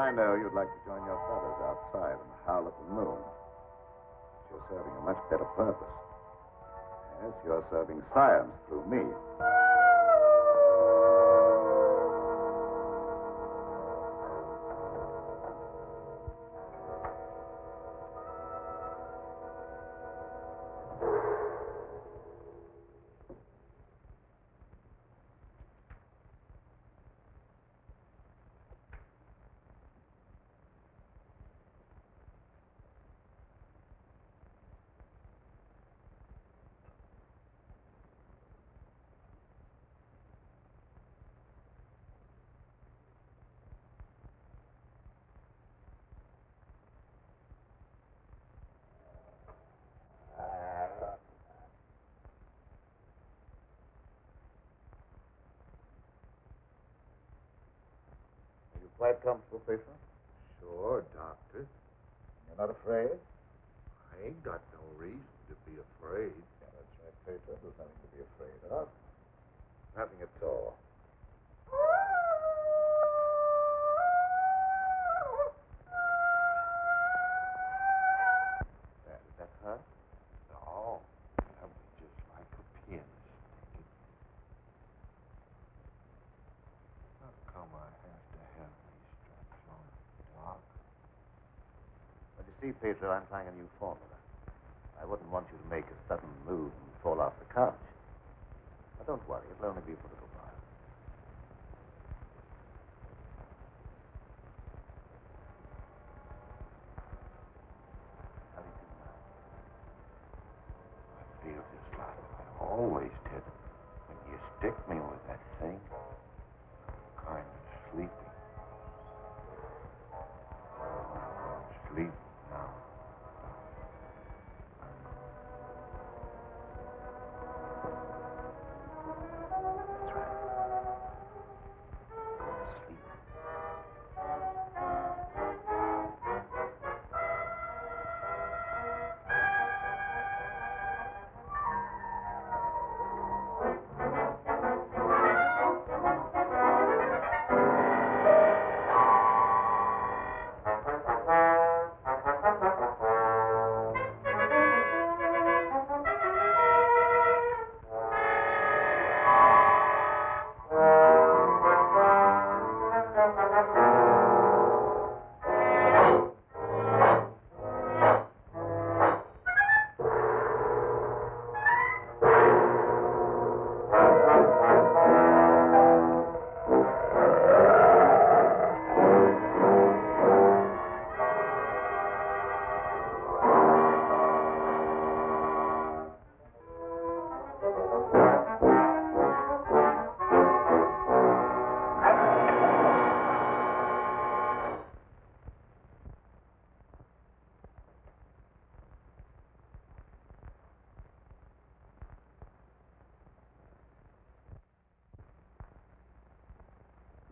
I know you'd like to join your brothers outside and howl at the moon. But you're serving a much better purpose. Yes, you're serving science through me. Quite comfortable, Fisher? Sure, Doctor. You're not afraid? I ain't got no reason to be afraid. Yeah, that's right, Fisher. There's nothing to be afraid of. Nothing at all. Is that her? No, that was just like a pianist thinking. How come I have to have these straps on, Doc? Well, you see, Pedro, I'm trying a new formula. I wouldn't want you to make a sudden move and fall off the couch. Now, don't worry. It'll only be for a little while. How do you feel now? I feel just like I always did when you stick me with that thing. I'm kind of sleepy. Sleep now. That's right. Sleep.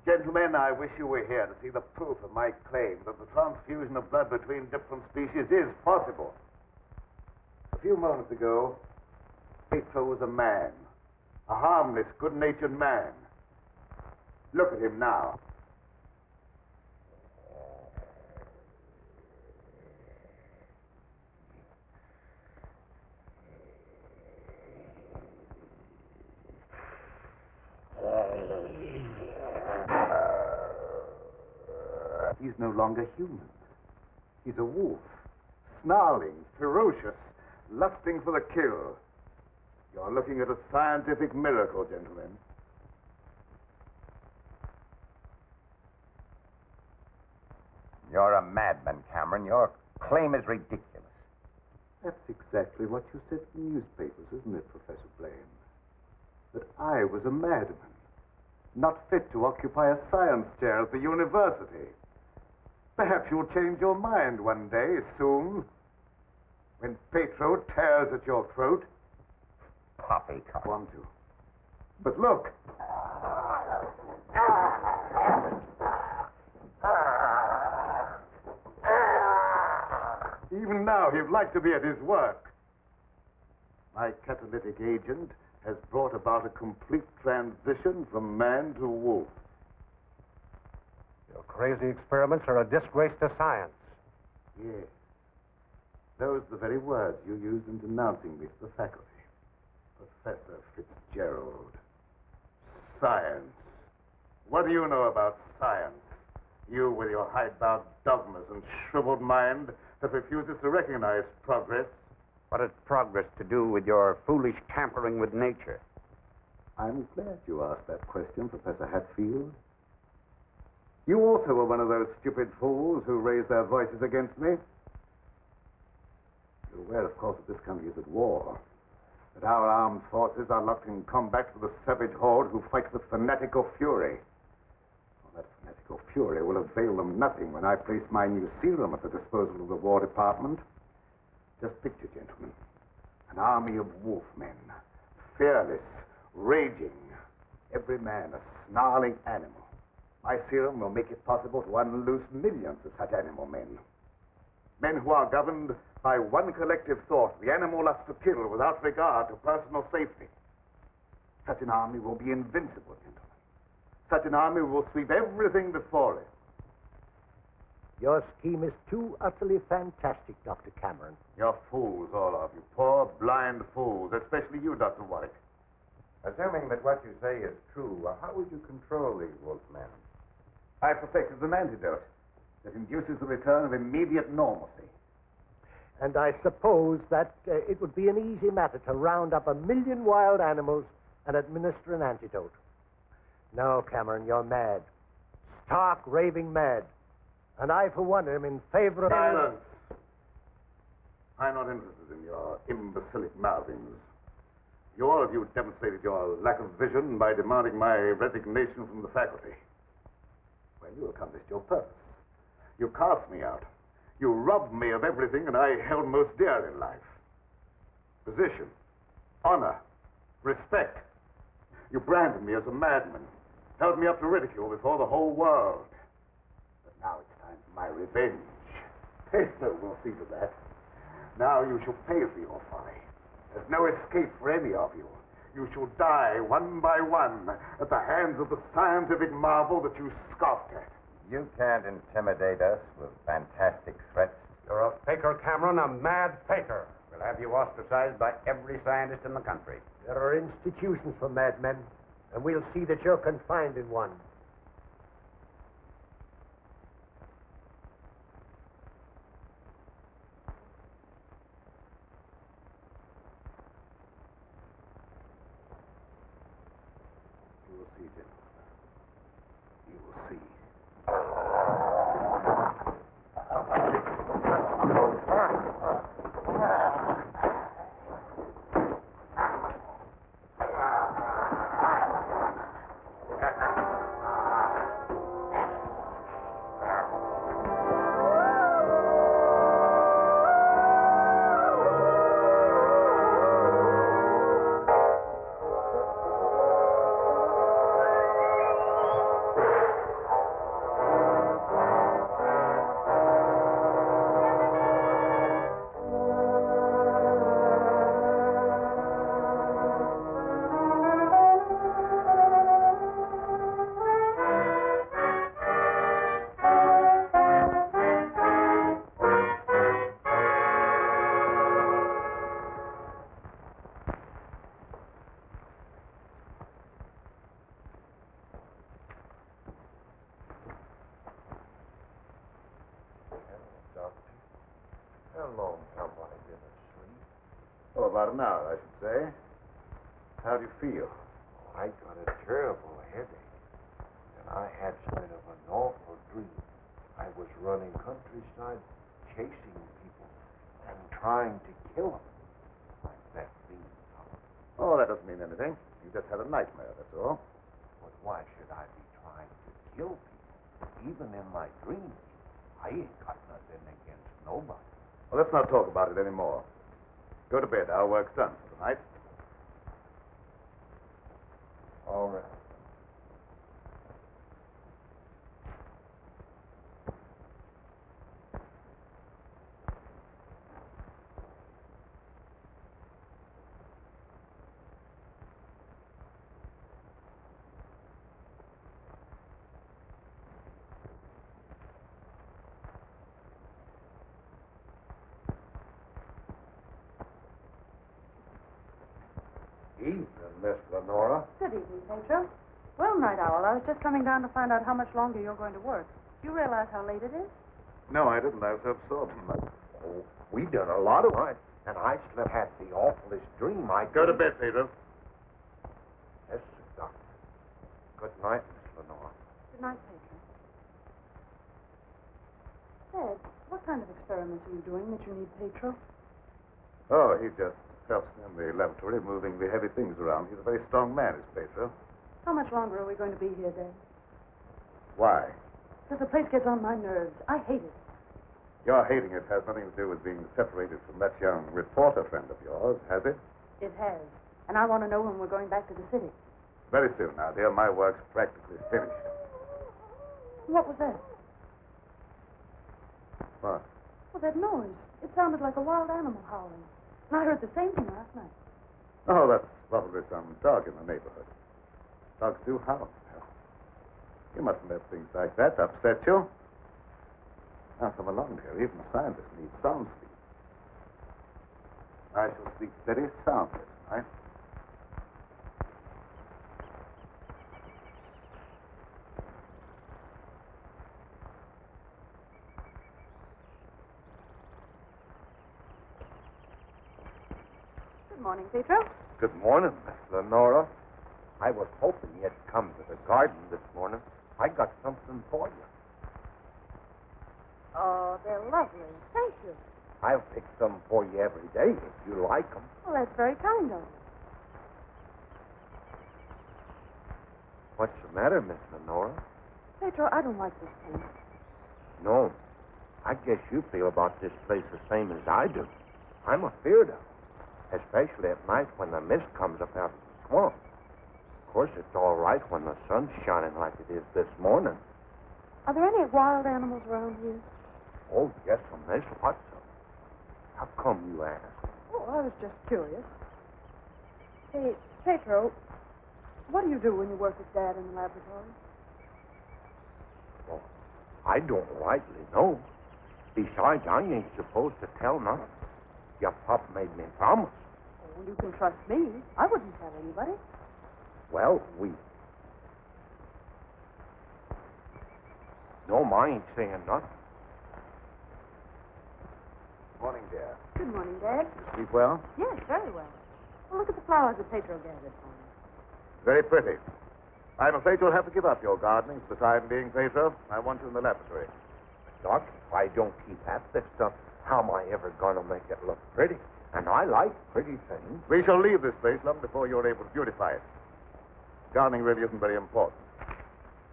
Gentlemen, I wish you were here to see the proof of my claim that the transfusion of blood between different species is possible. A few moments ago, Petro was a man. A harmless, good-natured man. Look at him now. He's no longer human. He's a wolf. Snarling, ferocious, lusting for the kill. You're looking at a scientific miracle, gentlemen. You're a madman, Cameron. Your claim is ridiculous. That's exactly what you said in the newspapers, isn't it, Professor Blaine? That I was a madman, not fit to occupy a science chair at the university. Perhaps you'll change your mind one day, soon, when Petro tears at your throat. Poppycock. Want to. But look. Even now, he'd like to be at his work. My catalytic agent has brought about a complete transition from man to wolf. Your crazy experiments are a disgrace to science. Yes. Those are the very words you used in denouncing me to the faculty. Professor Fitzgerald. Science. What do you know about science? You with your hidebound dogmas and shriveled mind that refuses to recognize progress. What has progress to do with your foolish tampering with nature? I'm glad you asked that question, Professor Hatfield. You also were one of those stupid fools who raised their voices against me. You're aware, of course, that this country is at war. That our armed forces are locked in combat with a savage horde who fight with fanatical fury. Well, that fanatical fury will avail them nothing when I place my new serum at the disposal of the War Department. Just picture, gentlemen, an army of wolfmen, fearless, raging, every man a snarling animal. My serum will make it possible to unloose millions of such animal men. Men who are governed by one collective thought, the animal lust to kill without regard to personal safety. Such an army will be invincible, gentlemen. Such an army will sweep everything before it. Your scheme is too utterly fantastic, Dr. Cameron. You're fools, all of you. Poor, blind fools, especially you, Dr. Warwick. Assuming that what you say is true, how would you control these wolfmen? I perfected an antidote that induces the return of immediate normalcy. And I suppose that it would be an easy matter to round up 1 million wild animals and administer an antidote. No, Cameron, you're mad. Stark, raving mad. And I, for one, am in favor of... Silence! I'm not interested in your imbecilic mouthings. You all of you demonstrated your lack of vision by demanding my resignation from the faculty. Well, you accomplished your purpose. You cast me out. You robbed me of everything that I held most dear in life. Position, honor, respect. You branded me as a madman, held me up to ridicule before the whole world. But now it's time for my revenge. Peso will see to that. Now you shall pay for your folly. There's no escape for any of you. You shall die one by one at the hands of the scientific marvel that you scoffed at. You can't intimidate us with fantastic threats. You're a faker, Cameron, a mad faker. We'll have you ostracized by every scientist in the country. There are institutions for madmen, and we'll see that you're confined in one. You will see, gentlemen. You will see. How long have I been asleep? Oh, about an hour, I should say. How do you feel? I got a terrible headache, and I had sort of an awful dream. I was running countryside, chasing people, and trying to kill them. Like that theme song. Oh, that doesn't mean anything. You just had a nightmare, that's all. But why should I be trying to kill people? Even in my dreams, I ain't got nothing against nobody. Well, let's not talk about it anymore. Go to bed. Our work's done for tonight. All right. Evening, Miss Lenora. Good evening, Pedro. Well, Night Owl, I was just coming down to find out how much longer you're going to work. Do you realize how late it is? No, I didn't. I was absorbed in my... Oh, we done a lot of night, and I slept had the awfulest dream. I Go to bed, Pedro. Yes, Doctor. Good night, Miss Lenora. Good night, Pedro. Dad, what kind of experiments are you doing that you need Pedro? Oh, he just helps me in the laboratory, moving the heavy things around. He's a very strong man, is Pedro. How much longer are we going to be here, Dad? Why? Because the place gets on my nerves. I hate it. Your hating it has nothing to do with being separated from that young reporter friend of yours, has it? It has. And I want to know when we're going back to the city. Very soon now, dear. My work's practically finished. What was that? What? Well, that noise. It sounded like a wild animal howling. And I heard the same thing last night. Oh, that's probably some dog in the neighborhood. Dogs do howl. You mustn't let things like that upset you. Now, come along, dear. Even scientists need sound sleep. I shall sleep very soundly tonight. Good morning, Pedro. Good morning, Miss Lenora. I was hoping you'd come to the garden this morning. I got something for you. Oh, they're lovely. Thank you. I'll pick some for you every day if you like them. Well, that's very kind of you. What's the matter, Miss Lenora? Pedro, I don't like this paint. No. I guess you feel about this place the same as I do. I'm afeard of it, especially at night when the mist comes up out of the swamp. Of course, it's all right when the sun's shining like it is this morning. Are there any wild animals around here? Oh, yes, there's lots of them. How come you ask? Oh, I was just curious. Hey, Pedro, what do you do when you work with Dad in the laboratory? Well, I don't rightly know. Besides, I ain't supposed to tell nothing. Your pop made me promise. Oh, you can trust me. I wouldn't tell anybody. Well, No, I ain't saying nothing. Morning, dear. Good morning, Dad. You sleep well? Yes, very well. Well, look at the flowers that Pedro gathered for me. Very pretty. I'm afraid you'll have to give up your gardening for the time being, Pedro. I want you in the laboratory. Doc, if I don't keep at this stuff, how am I ever going to make it look pretty? And I like pretty things. We shall leave this place long before you're able to beautify it. Gardening really isn't very important.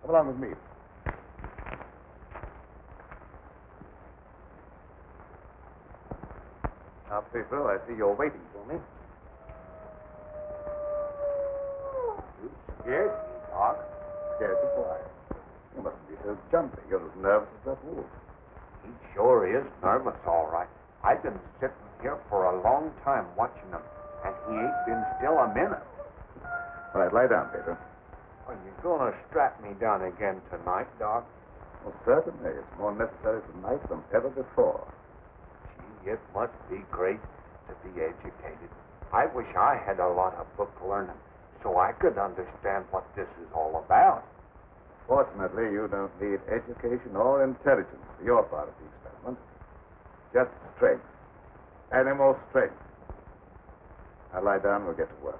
Come along with me. Now, Pedro, I see you're waiting for me. You scared me, Doc. Scared you why? You mustn't be so jumpy. You're as nervous as that wolf. He sure is nervous, all right. I've been sitting here for a long time watching him, and he ain't been still a minute. All right, lie down, Pedro. Are you going to strap me down again tonight, Doc? Well, certainly. It's more necessary tonight than ever before. Gee, it must be great to be educated. I wish I had a lot of book learning so I could understand what this is all about. Fortunately, you don't need education or intelligence for your part of the experiment. Just strength. Animal strength. Now lie down, we'll get to work.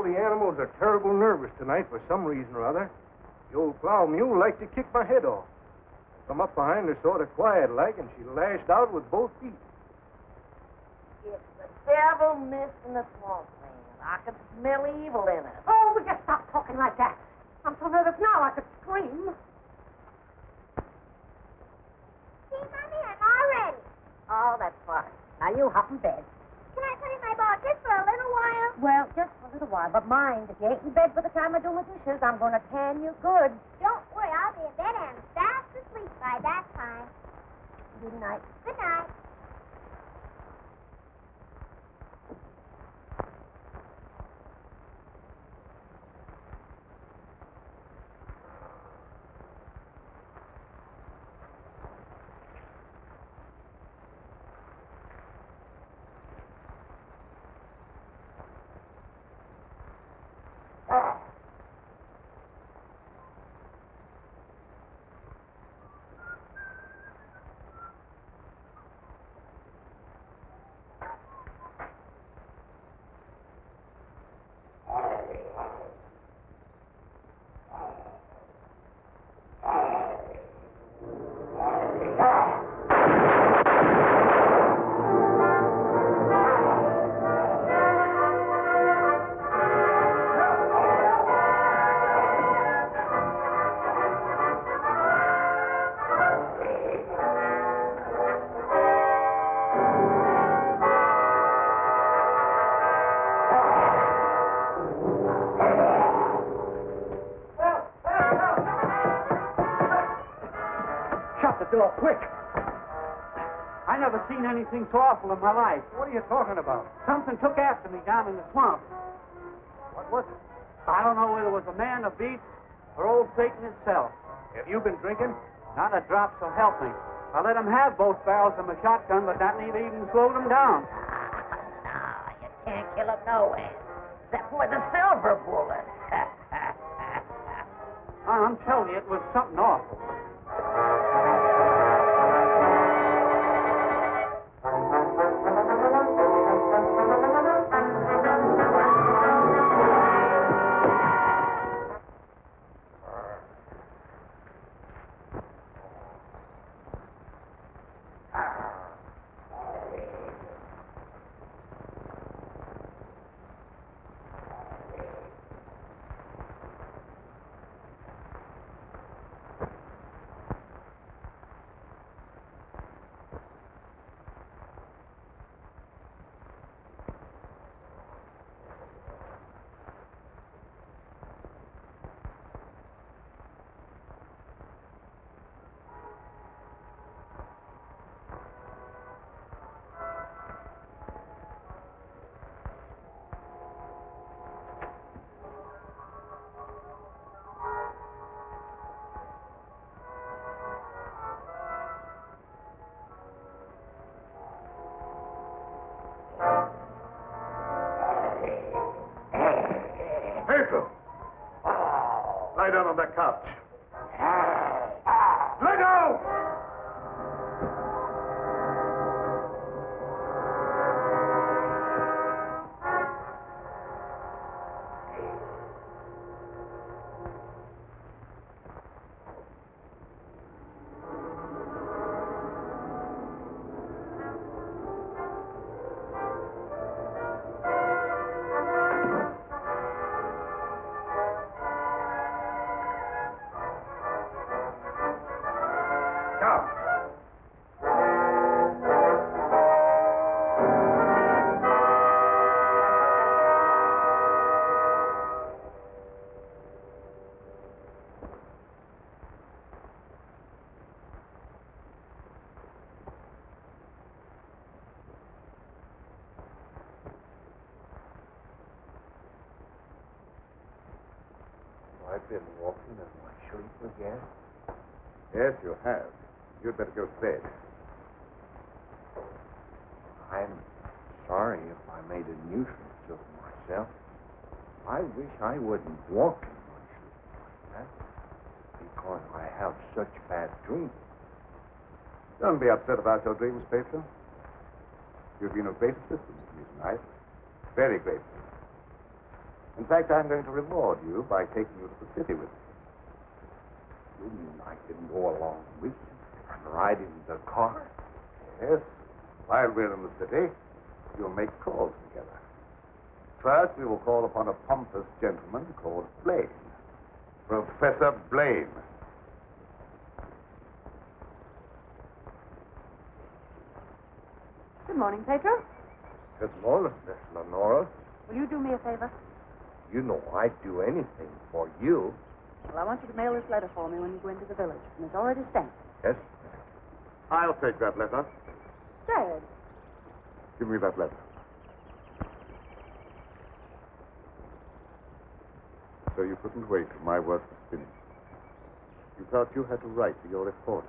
the animals are terrible nervous tonight for some reason or other. The old plow mule liked to kick my head off. I come up behind her sort of quiet-like, and she lashed out with both feet. It's the devil mist in the swamp, man. I could smell evil in it. Oh, will you stop talking like that? I'm so nervous now I could scream. See, Mommy, I'm all ready. Oh, that's fine. Now you hop in bed. Can I put in my ball just for a little while? Well, just for a little while, but mind, if you ain't in bed by the time I do my dishes, I'm going to tan you good. Don't worry, I'll be in bed and fast asleep by that time. Good night. Good night. Door, quick! I never seen anything so awful in my life. What are you talking about? Something took after me down in the swamp. What was it? I don't know whether it was a man, a beast, or old Satan himself. Have you been drinking? Not a drop, so help me. I let him have both barrels of my shotgun, but that never even slowed him down. No, you can't kill him no way. Except with a silver bullet. I'm telling you, it was something awful. Lie down on that couch. Lie down! I've been walking in my sleep again. Yes, you have. You'd better go to bed. I'm sorry if I made a nuisance of myself. I wish I wouldn't walk in my sleep like that, because I have such bad dreams. Don't be upset about your dreams, Pedro. You've been of great assistance to me tonight. Very grateful. In fact, I'm going to reward you by taking you to the city with me. You mean I can go along with you and ride in the car? Yes. While we're in the city, you'll make calls together. First, we will call upon a pompous gentleman called Blaine. Professor Blaine. Good morning, Pedro. Good morning, Miss Lenora. Will you do me a favor? You know I'd do anything for you. Well, I want you to mail this letter for me when you go into the village. And it's already sent. Yes? I'll take that letter. Dad. Give me that letter. So you couldn't wait till my work was finished. You thought you had to write to your reporter.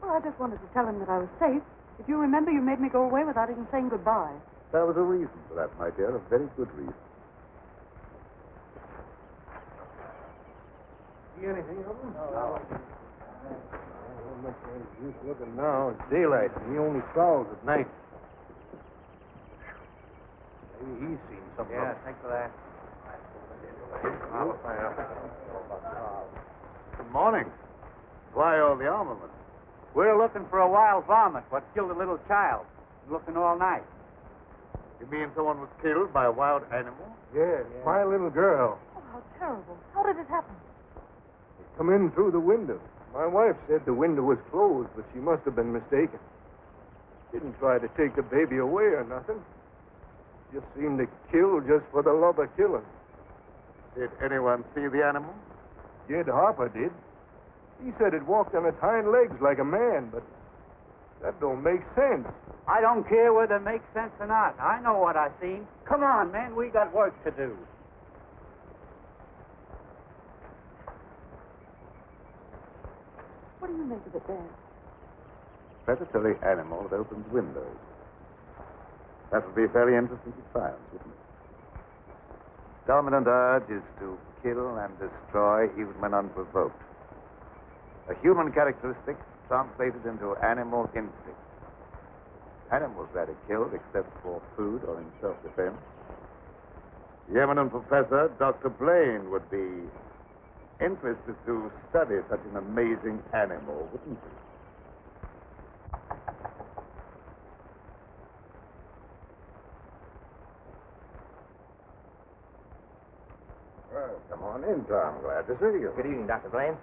Well, I just wanted to tell him that I was safe. If you remember, you made me go away without even saying goodbye. There was a reason for that, my dear, a very good reason. See anything of him? No. Much use looking now. It's daylight, and he only prowls at night. Maybe he's seen something. Yeah, thanks for that. Good morning. Why all the armament? We're looking for a wild varmint what killed a little child. Looking all night. You mean someone was killed by a wild animal? Yeah, my little girl. Oh, how terrible. How did it happen? Come in through the window. My wife said the window was closed, but she must have been mistaken. Didn't try to take the baby away or nothing. Just seemed to kill just for the love of killing. Did anyone see the animal? Jed Harper did. He said it walked on its hind legs like a man, but that don't make sense. I don't care whether it makes sense or not. I know what I seen. Come on, man. We got work to do. What do you make of it, Dad? Predatory animal that opens windows. That would be very interesting to science, wouldn't it? Dominant urge is to kill and destroy even when unprovoked. A human characteristic translated into animal instinct. Animals rarely killed except for food or in self-defense. The eminent professor, Dr. Blaine, would be interested to study such an amazing animal, wouldn't he? Well, come on in, Tom. Glad to see you. Good evening, Dr. Blaine.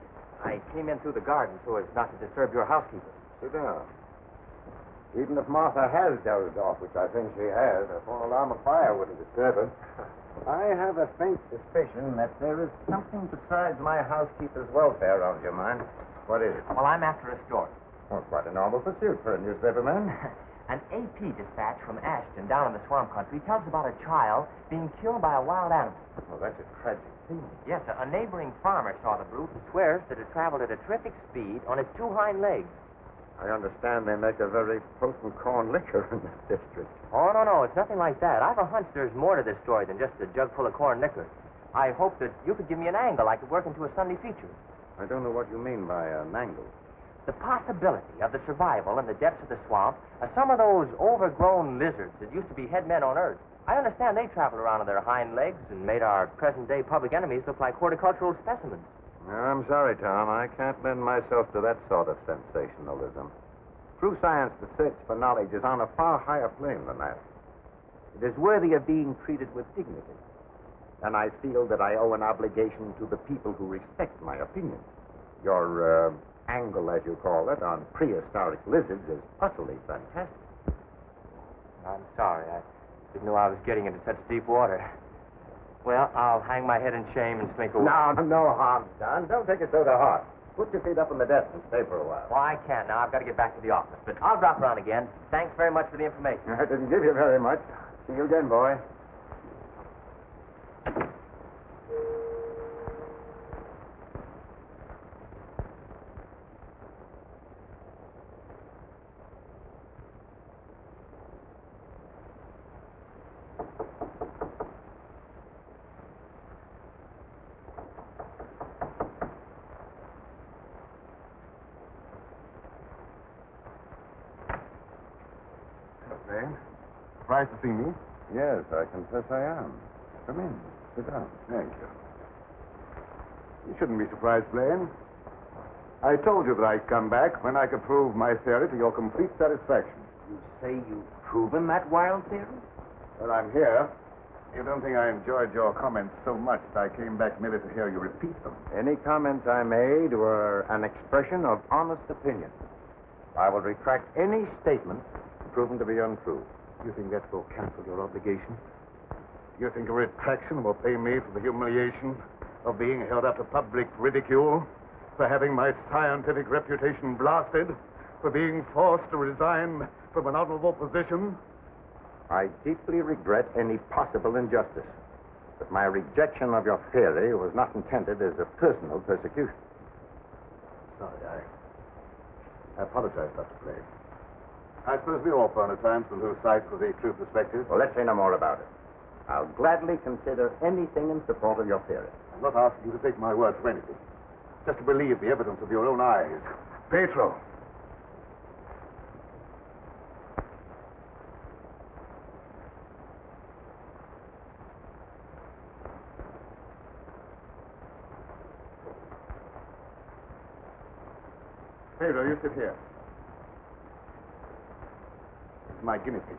I came in through the garden so as not to disturb your housekeeper. Sit down. Even if Martha has dozed off, which I think she has, a full alarm of fire wouldn't disturb her. I have a faint suspicion that there is something besides my housekeeper's welfare on your mind. What is it? Well, I'm after a story. Well, quite a novel pursuit for a newspaperman. An AP dispatch from Ashton down in the swamp country tells about a child being killed by a wild animal. Well, that's a tragic scene. Yes, a neighboring farmer saw the brute and swears that it traveled at a terrific speed on its two hind legs. I understand they make a very potent corn liquor in this district. Oh, no, it's nothing like that. I've a hunch there's more to this story than just a jug full of corn liquor. I hope that you could give me an angle I could work into a Sunday feature. I don't know what you mean by an angle. The possibility of the survival in the depths of the swamp of some of those overgrown lizards that used to be head men on Earth. I understand they travel around on their hind legs and made our present-day public enemies look like horticultural specimens. I'm sorry, Tom. I can't lend myself to that sort of sensationalism. True science, the search for knowledge, is on a far higher plane than that. It is worthy of being treated with dignity. And I feel that I owe an obligation to the people who respect my opinion. Your angle, as you call it, on prehistoric lizards is utterly fantastic. I'm sorry. I didn't know I was getting into such deep water. Well, I'll hang my head in shame and slink away. No harm's done. Don't take it so to heart. Put your feet up on the desk and stay for a while. Well, I can't now. I've got to get back to the office. But I'll drop around again. Thanks very much for the information. I didn't give you very much. See you again, boy. Surprised to see me? Yes, I confess I am. Come in. Sit down. Thank you. You shouldn't be surprised, Blaine. I told you that I'd come back when I could prove my theory to your complete satisfaction. You say you've proven that wild theory? Well, I'm here. You don't think I enjoyed your comments so much that I came back merely to hear you repeat them? Any comments I made were an expression of honest opinion. I will retract any statement proven to be untrue. You think that will cancel your obligation? You think a retraction will pay me for the humiliation of being held up to public ridicule, for having my scientific reputation blasted, for being forced to resign from an honorable position? I deeply regret any possible injustice, but my rejection of your theory was not intended as a personal persecution. Sorry, I apologize, Dr. Blaine. I suppose we all prone at times to lose sight of the true perspective. Well, let's say no more about it. I'll gladly consider anything in support of your theory. I'm not asking you to take my word for anything. Just to believe the evidence of your own eyes. Petro. Pedro, you sit here. This is my guinea pig.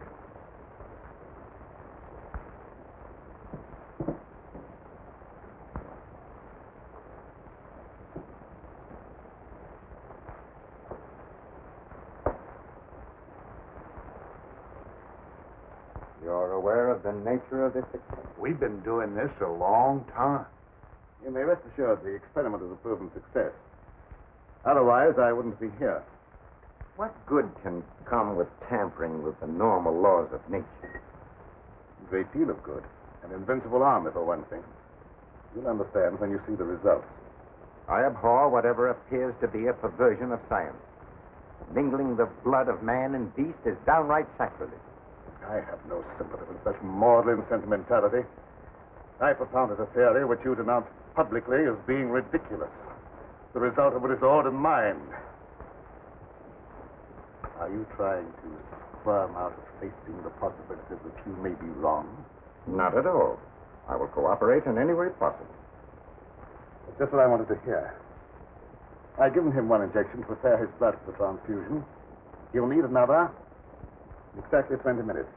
You're aware of the nature of this experiment? We've been doing this a long time. You may rest assured the experiment is a proven success. Otherwise, I wouldn't be here. What good can come with tampering with the normal laws of nature? A great deal of good. An invincible army, for one thing. You'll understand when you see the results. I abhor whatever appears to be a perversion of science. Mingling the blood of man and beast is downright sacrilege. I have no sympathy with such maudlin sentimentality. I propounded a theory which you denounced publicly as being ridiculous. The result of a disordered mind. Are you trying to squirm out of facing the possibility that you may be wrong? Not at all. I will cooperate in any way possible. That's just what I wanted to hear. I've given him one injection to prepare his blood for the transfusion. He'll need another in exactly 20 minutes.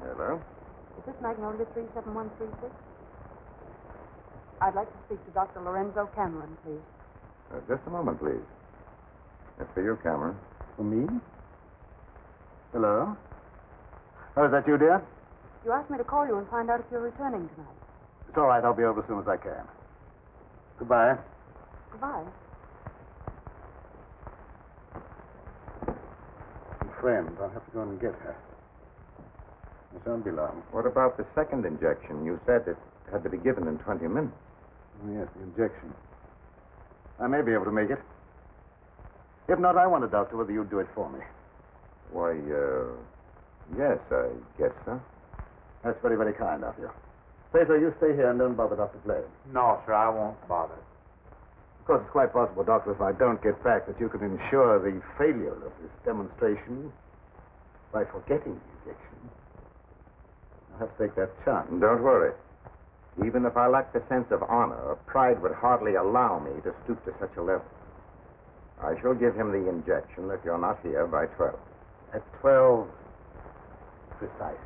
Hello? Is this Magnolia 37136? I'd like to speak to Dr. Lorenzo Cameron, please. Just a moment, please. It's for you, Cameron. For me? Hello? Oh, is that you, dear? You asked me to call you and find out if you're returning tonight. It's all right. I'll be over as soon as I can. Goodbye. Goodbye. Friend, I'll have to go and get her. It won't be long. What about the second injection? You said it had to be given in 20 minutes. Oh, yes, the injection. I may be able to make it. If not, I wonder, Doctor, whether you'd do it for me. Why, yes, I guess so. That's very, very kind of you. Pedro, you stay here and don't bother Dr. Blaine. No, sir, I won't bother. Of course, it's quite possible, Doctor, if I don't get back, that you could ensure the failure of this demonstration by forgetting the injection. I'll have to take that chance. Don't worry. Even if I lacked a sense of honor, pride would hardly allow me to stoop to such a level. I shall give him the injection if you're not here by 12. At 12, precisely.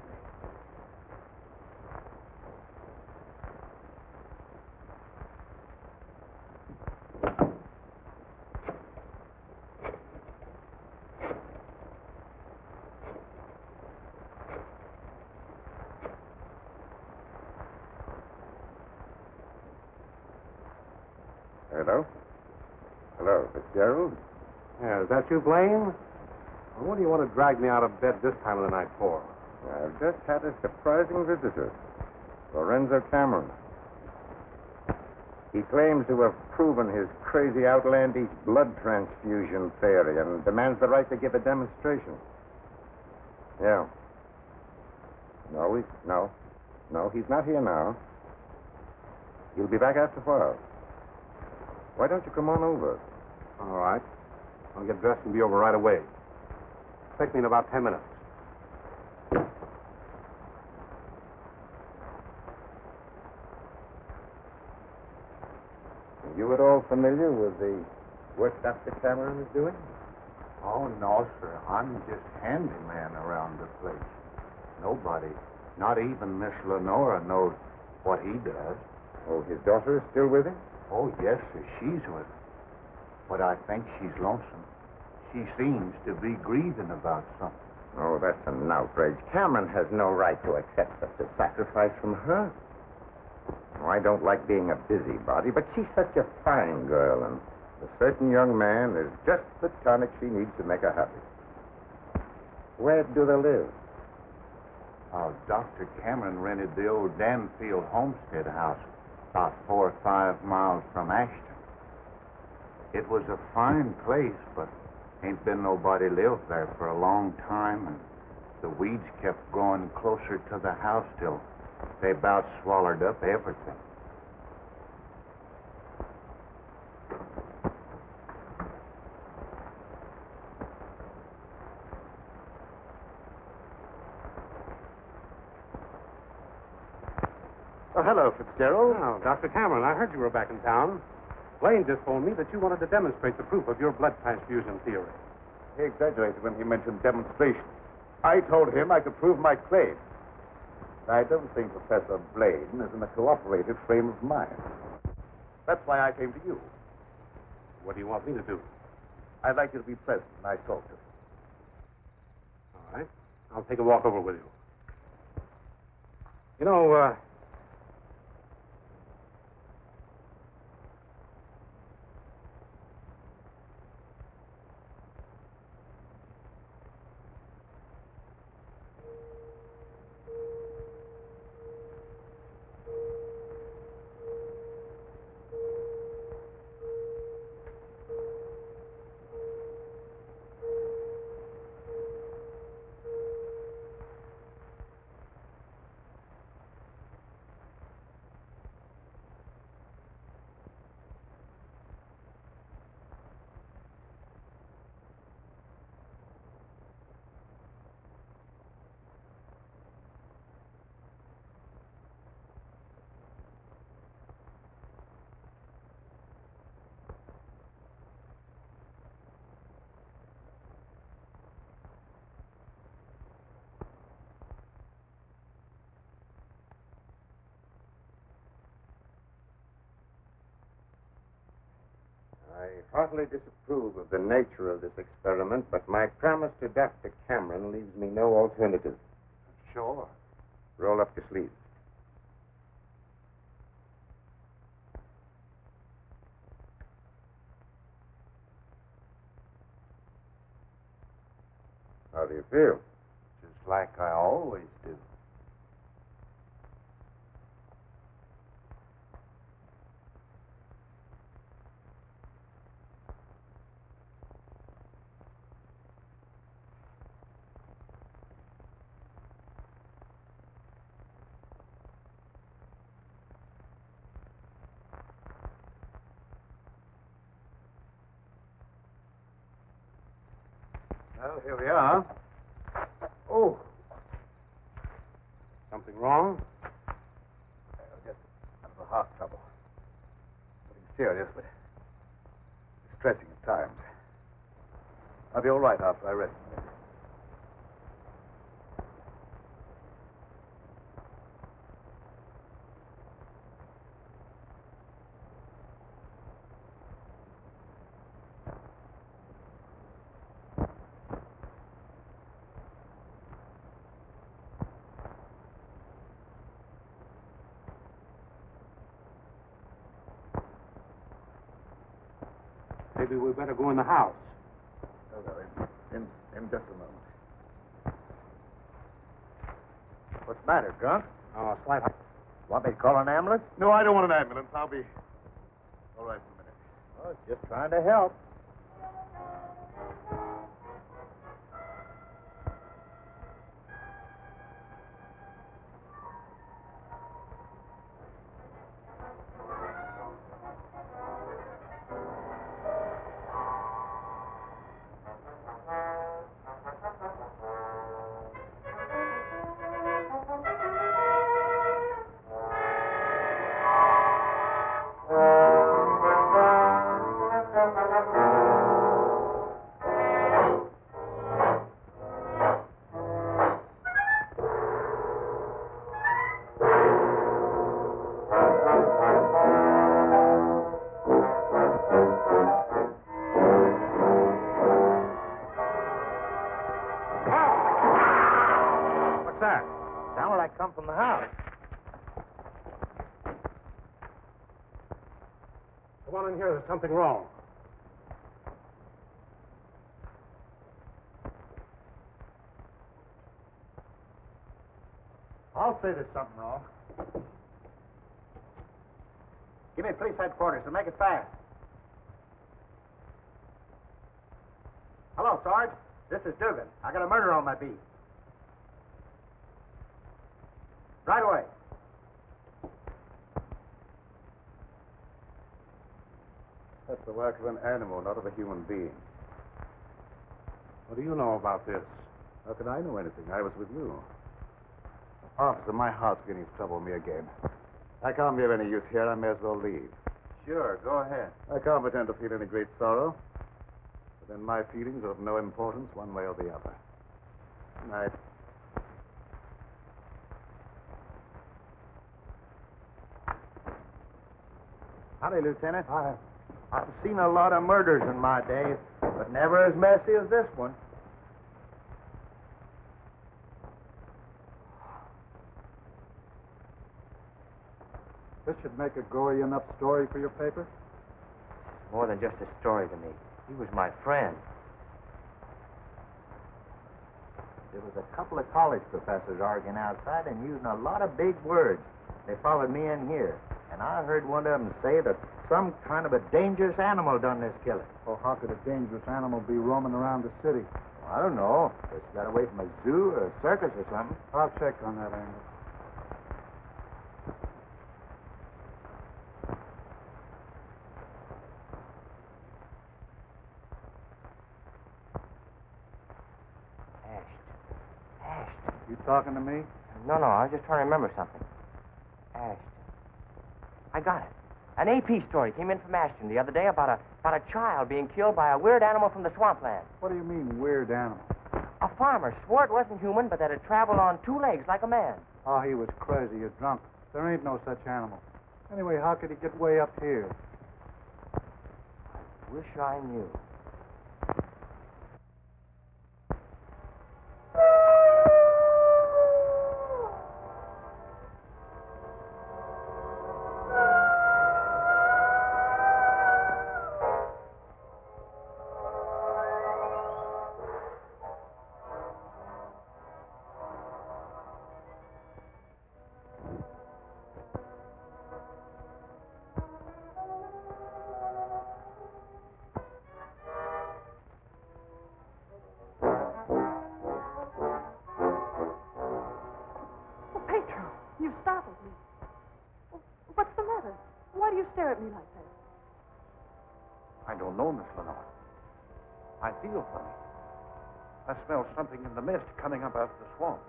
Hello? Hello, Fitzgerald? Yeah, is that you, Blaine? Well, what do you want to drag me out of bed this time of the night for? I've just had a surprising visitor, Lorenzo Cameron. He claims to have proven his crazy, outlandish blood transfusion theory and demands the right to give a demonstration. Yeah. No, he's not here now. You'll be back after 4. Why don't you come on over? All right. I'll get dressed and be over right away. Take me in about 10 minutes. Are you at all familiar with the work Dr. Cameron is doing? Oh, no, sir. I'm just handyman around the place. Nobody, not even Miss Lenora, knows what he does. Oh, his daughter is still with him? Oh, yes, sir. She's with him. But I think she's lonesome. She seems to be grieving about something. Oh, that's an outrage. Cameron has no right to accept such a sacrifice from her. Oh, I don't like being a busybody, but she's such a fine girl, and a certain young man is just the tonic she needs to make her happy. Where do they live? Dr. Cameron rented the old Danfield homestead house about 4 or 5 miles from Ashton. It was a fine place, but ain't been nobody lived there for a long time, and the weeds kept growing closer to the house till they about swallowed up everything. Oh, hello, Fitzgerald. Oh, Dr. Cameron, I heard you were back in town. Blaine just told me that you wanted to demonstrate the proof of your blood transfusion theory. He exaggerated when he mentioned demonstration. I told him I could prove my claim. I don't think Professor Blaine is in a cooperative frame of mind. That's why I came to you. What do you want me to do? I'd like you to be present when I talk to him. All right. I'll take a walk over with you. You know, I heartily disapprove of the nature of this experiment, but my promise to Dr. Cameron leaves me no alternative. Sure. Roll up your sleeves. How do you feel? Just like I always do. Well, here we are. Oh. Something wrong? Just a little heart trouble. Nothing serious, but distressing at times. I'll be all right after I rest a bit. Maybe we better go in the house. Oh, well, in just a moment. What's the matter, Grunt? Oh, a slight... Want me to call an ambulance? No, I don't want an ambulance. I'll be all right in a minute. Oh, just trying to help. one in here, there's something wrong. I'll say there's something wrong. Give me police headquarters and make it fast. Hello, Sarge. This is Dugan. I got a murder on my beat. Right away. That's the work of an animal, not of a human being. What do you know about this? How can I know anything? I was with you. Officer, my heart's beginning to trouble me again. I can't be of any use here. I may as well leave. Sure, go ahead. I can't pretend to feel any great sorrow. But then my feelings are of no importance one way or the other. Good night. Howdy, Lieutenant. I've seen a lot of murders in my day, but never as messy as this one. This should make a gory enough story for your paper. More than just a story to me. He was my friend. There was a couple of college professors arguing outside and using a lot of big words. They followed me in here, and I heard one of them say that some kind of a dangerous animal done this killing. Well, how could a dangerous animal be roaming around the city? Well, I don't know. It's got away from a zoo or a circus or something. I'll check on that angle. You talking to me? No, I was just trying to remember something. Ashton. I got it. An AP story came in from Ashton the other day about a child being killed by a weird animal from the swampland. What do you mean, weird animal? A farmer swore it wasn't human, but that it traveled on two legs like a man. Oh, he was crazy. You're drunk. There ain't no such animal. Anyway, how could he get way up here? I wish I knew. You startled me. What's the matter? Why do you stare at me like that? I don't know, Miss Lenore. I feel funny. I smell something in the mist coming up out of the swamp.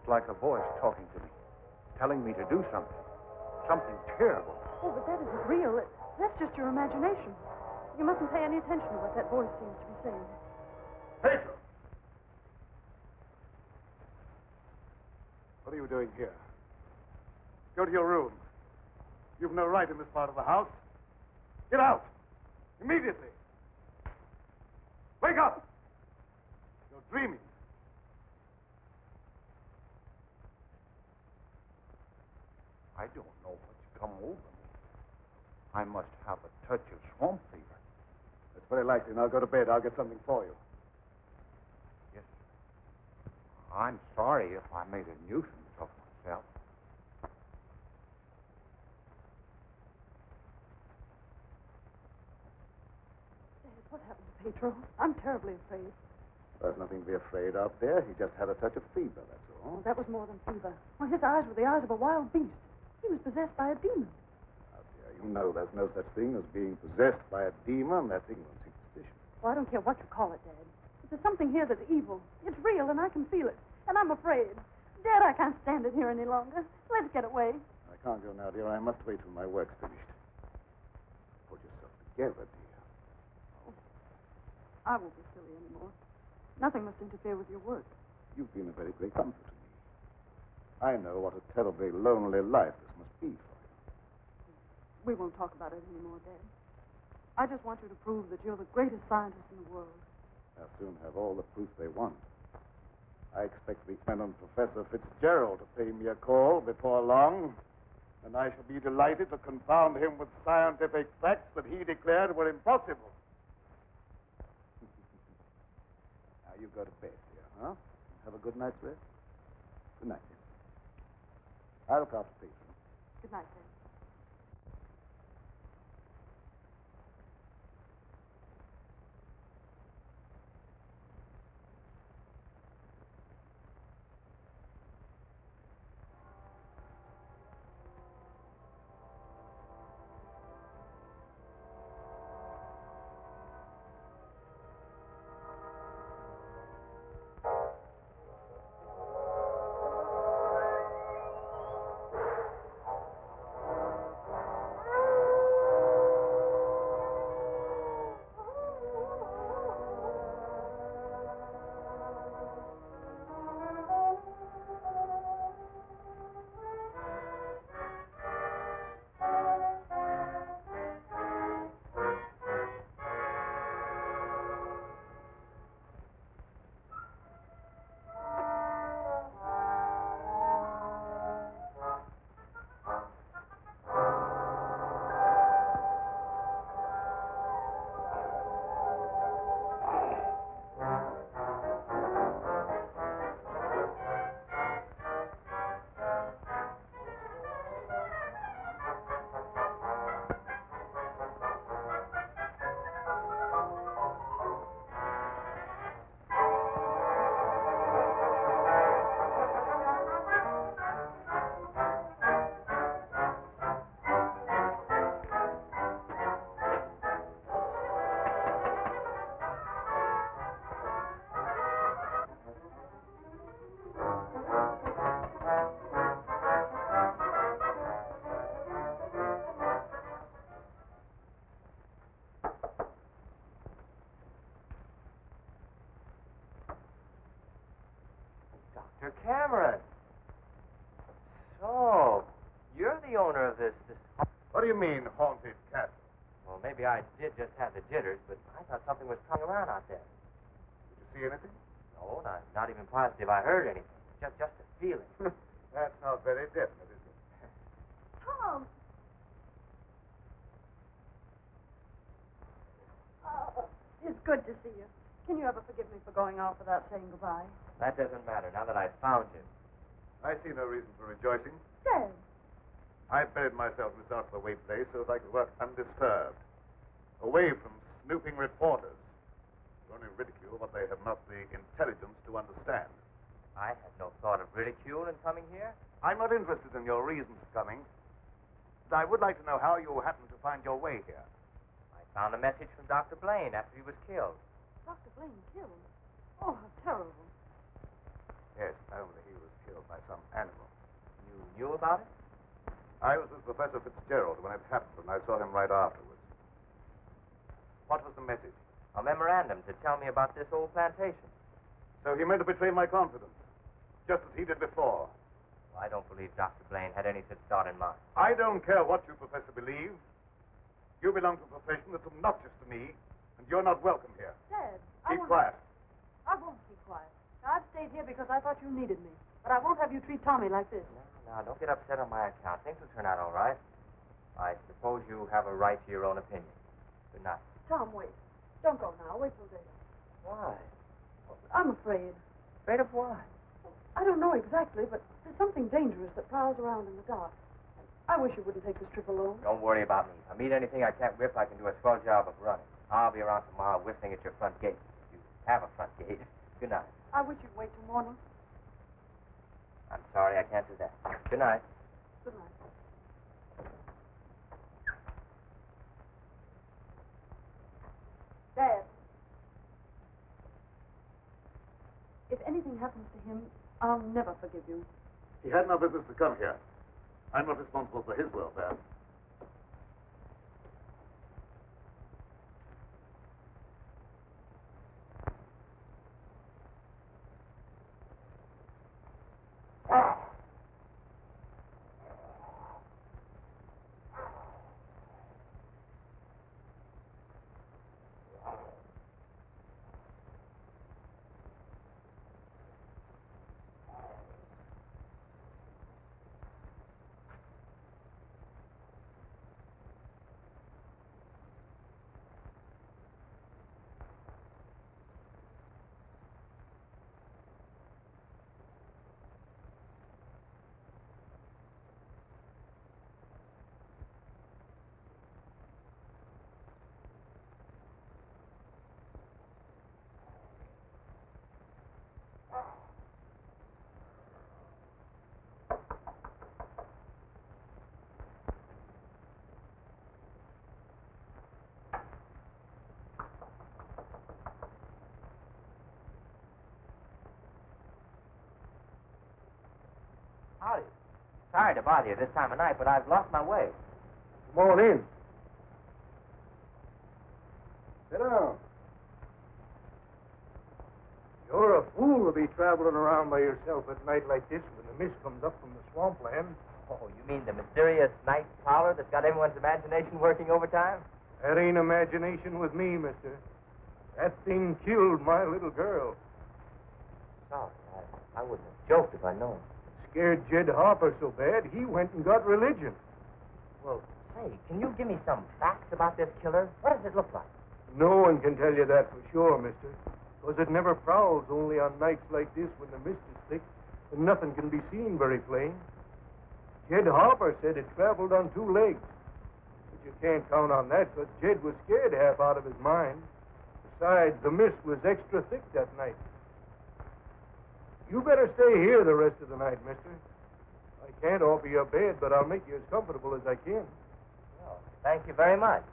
It's like a voice talking to me, telling me to do something. Something terrible. Oh, but that isn't real. That's just your imagination. You mustn't pay any attention to what that voice seems to be saying. Pedro! What are you doing here? Go to your room. You've no right in this part of the house. Get out! Immediately! Wake up! You're dreaming. I don't know what's come over me. I must have a touch of swamp fever. That's very likely. Now go to bed. I'll get something for you. Yes. I'm sorry if I made a nuisance of myself. Dad, what happened to Pedro? I'm terribly afraid. There's nothing to be afraid of there. He just had a touch of fever, that's all. Oh, that was more than fever. Well, his eyes were the eyes of a wild beast. He was possessed by a demon. Now, dear, you know there's no such thing as being possessed by a demon. That's England's superstition. Well, I don't care what you call it, Dad. But there's something here that's evil. It's real, and I can feel it. And I'm afraid. Dad, I can't stand it here any longer. Let's get away. I can't go now, dear. I must wait till my work's finished. Put yourself together, dear. Oh, I won't be silly anymore. Nothing must interfere with your work. You've been a very great comfort to me. I know what a terribly lonely life this must be for you. We won't talk about it anymore, Dad. I just want you to prove that you're the greatest scientist in the world. They'll soon have all the proof they want. I expect Lieutenant Professor Fitzgerald to pay me a call before long. And I shall be delighted to confound him with scientific facts that he declared were impossible. Now you go to bed, dear, huh? Have a good night's rest. Good night, dear. I'll look after Pete. Good night, Dad. Dr. Cameron. So, you're the owner of this. What do you mean, haunted castle? Well, maybe I did just have the jitters, but I thought something was coming around out there. Did you see anything? No, not even positive I heard anything. Just a feeling. That's not very definite, is it? Tom! Oh, it's good to see you. Can you ever forgive me for going off without saying goodbye? That doesn't matter now that I've found him. I see no reason for rejoicing. Dad! I buried myself in this out-of-the-way place so that I could work undisturbed, away from snooping reporters who only ridicule what they have not the intelligence to understand. I had no thought of ridicule in coming here. I'm not interested in your reasons for coming, but I would like to know how you happened to find your way here. I found a message from Dr. Blaine after he was killed. Dr. Blaine killed? Oh, how terrible. Yes, only he was killed by some animal. You knew about it? I was with Professor Fitzgerald when it happened, and I saw him right afterwards. What was the message? A memorandum to tell me about this old plantation. So he meant to betray my confidence, just as he did before. Well, I don't believe Dr. Blaine had any such thought in mind. I don't care what you, Professor, believe. You belong to a profession that's obnoxious to me, and you're not welcome here. Dad, Keep quiet. I won't keep quiet. Now, I've stayed here because I thought you needed me. But I won't have you treat Tommy like this. No, don't get upset on my account. Things will turn out all right. I suppose you have a right to your own opinion. Good night. Tom, wait. Don't go now. Wait till later. Why? I'm afraid. Afraid of what? I don't know exactly, but there's something dangerous that prowls around in the dark. I wish you wouldn't take this trip alone. Don't worry about me. If I meet anything I can't whip, I can do a swell job of running. I'll be around tomorrow whistling at your front gate. If you have a front gate. Good night. I wish you'd wait till morning. I'm sorry, I can't do that. Good night. Good night. Dad. If anything happens to him, I'll never forgive you. He had no business to come here. I'm not responsible for his welfare. Howdy. Sorry to bother you this time of night, but I've lost my way. Come on in. Sit down. You're a fool to be traveling around by yourself at night like this when the mist comes up from the swampland. Oh, you mean the mysterious night prowler that's got everyone's imagination working overtime? That ain't imagination with me, mister. That thing killed my little girl. Sorry, I wouldn't have joked if I'd known. Scared Jed Harper so bad, he went and got religion. Well, say, can you give me some facts about this killer? What does it look like? No one can tell you that for sure, mister. Because it never prowls only on nights like this when the mist is thick and nothing can be seen very plain. Jed Harper said it traveled on 2 legs. But you can't count on that because Jed was scared half out of his mind. Besides, the mist was extra thick that night. You better stay here the rest of the night, mister. I can't offer you a bed, but I'll make you as comfortable as I can. Well, thank you very much.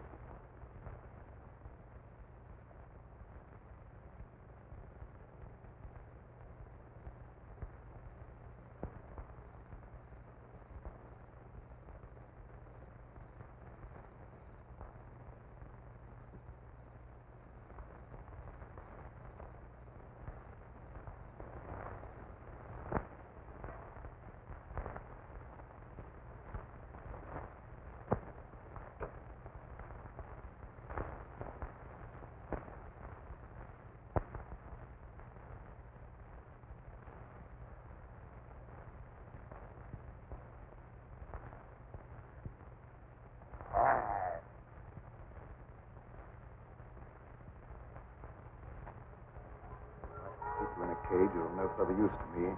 You in a cage, you're of no further use to me.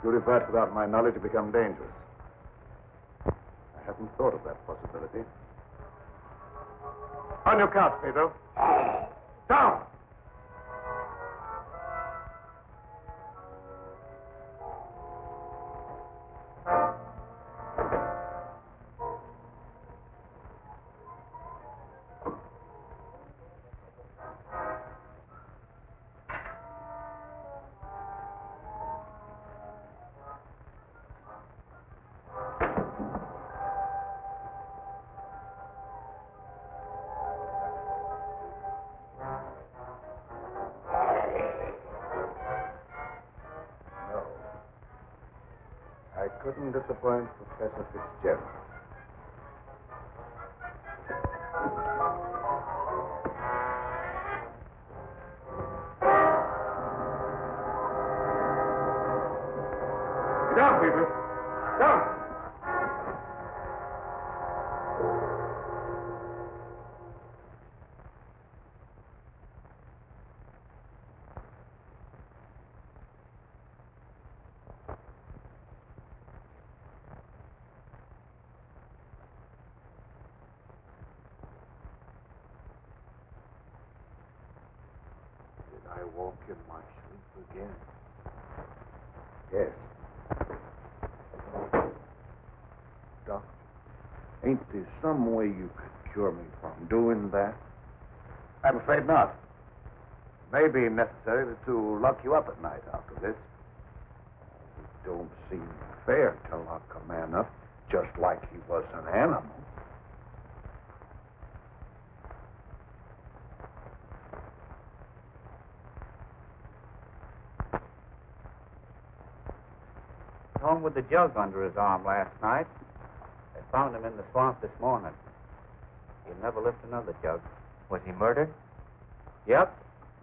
Purified without my knowledge, you become dangerous. I hadn't thought of that possibility. On your couch, Pedro. Down! I couldn't disappoint Professor Fitzgerald. Down, people! Down! I walk in my sleep again. Yes. Doctor, ain't there some way you could cure me from doing that? I'm afraid not. It may be necessary to lock you up at night after this. It don't seem fair to lock a man up just like he was an animal. Home with the jug under his arm last night. They found him in the swamp this morning. He'll never lift another jug. Was he murdered? Yep.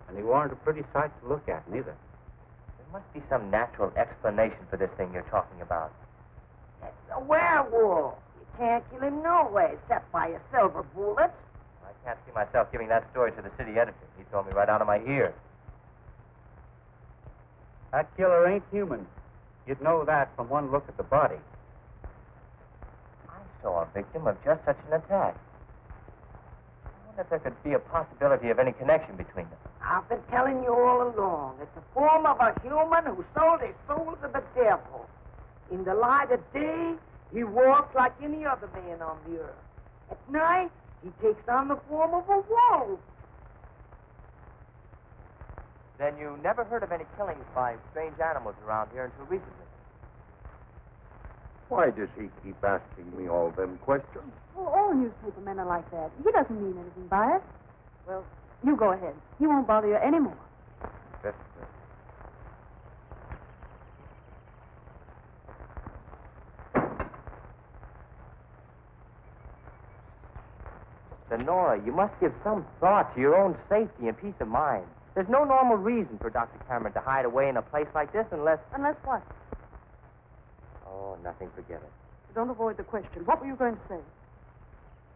And he weren't a pretty sight to look at, neither. There must be some natural explanation for this thing you're talking about. It's a werewolf. You can't kill him no way except by a silver bullet. I can't see myself giving that story to the city editor. He told me right out of my ear. That killer ain't human. You'd know that from one look at the body. I saw a victim of just such an attack. I wonder if there could be a possibility of any connection between them. I've been telling you all along. It's the form of a human who sold his soul to the devil. In the light of day, he walks like any other man on the earth. At night, he takes on the form of a wolf. Then you never heard of any killings by strange animals around here until recently? Why does he keep asking me all them questions? Oh, all newspaper men are like that. He doesn't mean anything by it. Well, you go ahead. He won't bother you anymore. Lenora, you must give some thought to your own safety and peace of mind. There's no normal reason for Dr. Cameron to hide away in a place like this unless... Unless what? Oh, nothing, forget it. Don't avoid the question. What were you going to say?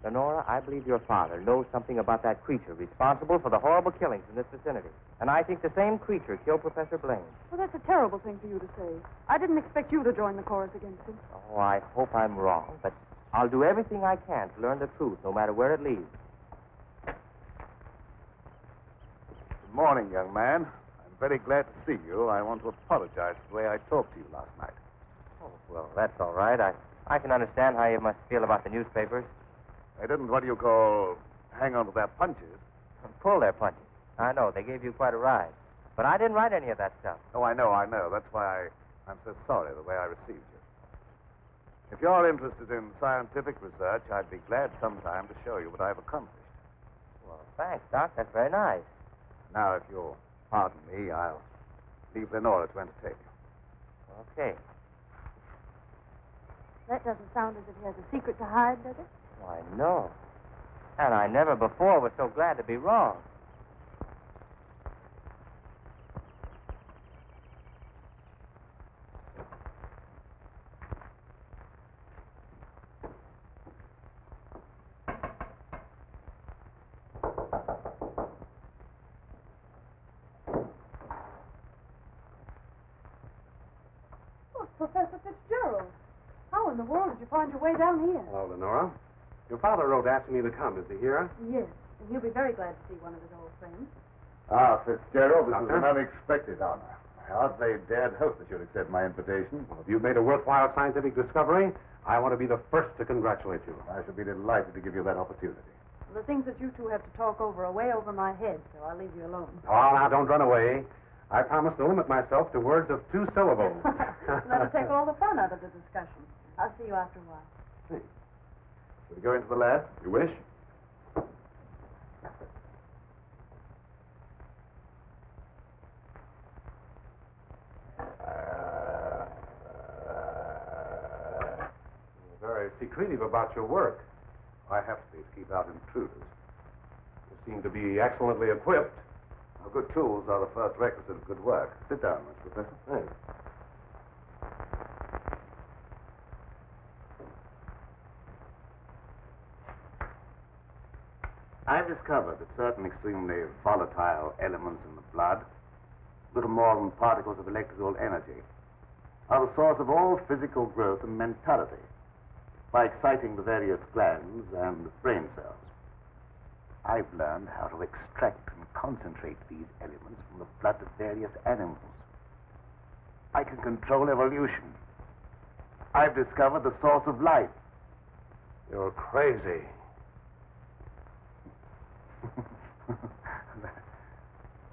Lenora, I believe your father knows something about that creature responsible for the horrible killings in this vicinity. And I think the same creature killed Professor Blaine. Well, that's a terrible thing for you to say. I didn't expect you to join the chorus against him. Oh, I hope I'm wrong, but I'll do everything I can to learn the truth, no matter where it leads. Good morning, young man. I'm very glad to see you. I want to apologize for the way I talked to you last night. Oh, well, that's all right. I can understand how you must feel about the newspapers. I didn't, what do you call, hang on to their punches. Pull their punches. I know, they gave you quite a ride. But I didn't write any of that stuff. Oh, I know. That's why I'm so sorry the way I received you. If you're interested in scientific research, I'd be glad sometime to show you what I've accomplished. Well, thanks, Doc. That's very nice. Now, if you'll pardon me, I'll leave Lenora to entertain you. Okay. That doesn't sound as if he has a secret to hide, does it? Why, no. And I never before was so glad to be wrong. Oh, Professor Fitzgerald. How in the world did you find your way down here? Hello, Lenora. Your father wrote asking me to come. Is he here? Yes, and he'll be very glad to see one of his old friends. Ah, Fitzgerald, this Doctor? is an unexpected honor. I hardly dared hope that you'd accept my invitation. Well, if you've made a worthwhile scientific discovery, I want to be the first to congratulate you. I shall be delighted to give you that opportunity. The things that you two have to talk over are way over my head, so I'll leave you alone. Oh, now, don't run away. I promise to limit myself to words of 2 syllables. That'll take all the fun out of the discussion. I'll see you after a while. Shall we go into the lab? You wish? You're very secretive about your work. I have to be to keep out intruders. You seem to be excellently equipped. Now, good tools are the first requisite of good work. Sit down, Mr. Professor. Thanks. I've discovered that certain extremely volatile elements in the blood, little more than particles of electrical energy, are the source of all physical growth and mentality by exciting the various glands and brain cells. I've learned how to extract and concentrate these elements from the blood of various animals. I can control evolution. I've discovered the source of life. You're crazy.